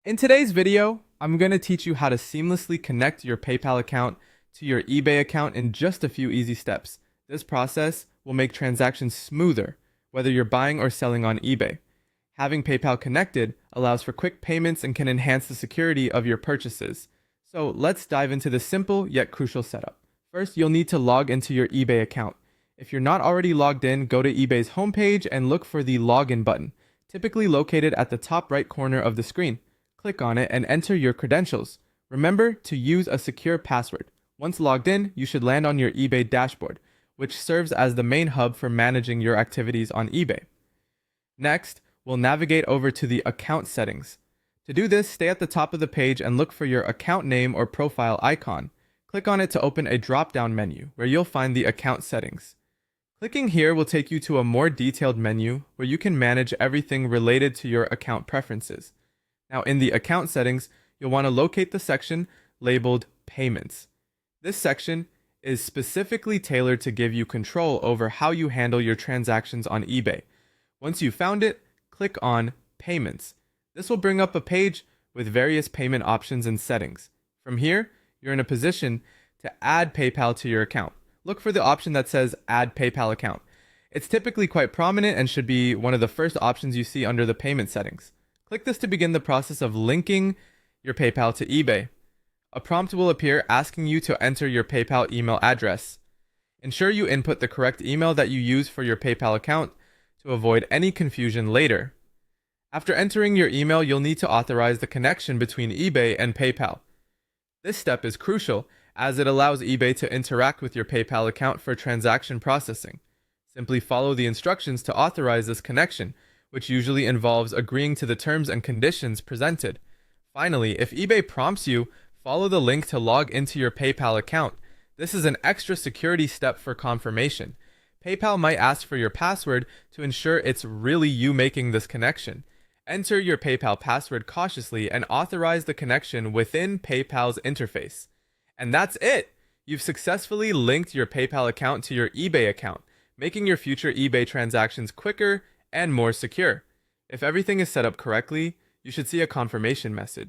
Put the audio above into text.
In today's video, I'm going to teach you how to seamlessly connect your PayPal account to your eBay account in just a few easy steps. This process will make transactions smoother, whether you're buying or selling on eBay. Having PayPal connected allows for quick payments and can enhance the security of your purchases. So let's dive into the simple yet crucial setup. First, you'll need to log into your eBay account. If you're not already logged in, go to eBay's homepage and look for the login button, typically located at the top right corner of the screen. Click on it and enter your credentials. Remember to use a secure password. Once logged in, you should land on your eBay dashboard, which serves as the main hub for managing your activities on eBay. Next, we'll navigate over to the account settings. To do this, stay at the top of the page and look for your account name or profile icon. Click on it to open a drop-down menu where you'll find the account settings. Clicking here will take you to a more detailed menu where you can manage everything related to your account preferences. Now, in the account settings, you'll want to locate the section labeled Payments. This section is specifically tailored to give you control over how you handle your transactions on eBay. Once you've found it, click on Payments. This will bring up a page with various payment options and settings. From here, you're in a position to add PayPal to your account. Look for the option that says Add PayPal Account. It's typically quite prominent and should be one of the first options you see under the payment settings. Click this to begin the process of linking your PayPal to eBay. A prompt will appear asking you to enter your PayPal email address. Ensure you input the correct email that you use for your PayPal account to avoid any confusion later. After entering your email, you'll need to authorize the connection between eBay and PayPal. This step is crucial as it allows eBay to interact with your PayPal account for transaction processing. Simply follow the instructions to authorize this connection, which usually involves agreeing to the terms and conditions presented. Finally, if eBay prompts you, follow the link to log into your PayPal account. This is an extra security step for confirmation. PayPal might ask for your password to ensure it's really you making this connection. Enter your PayPal password cautiously and authorize the connection within PayPal's interface. And that's it! You've successfully linked your PayPal account to your eBay account, making your future eBay transactions quicker and more secure. If everything is set up correctly, you should see a confirmation message.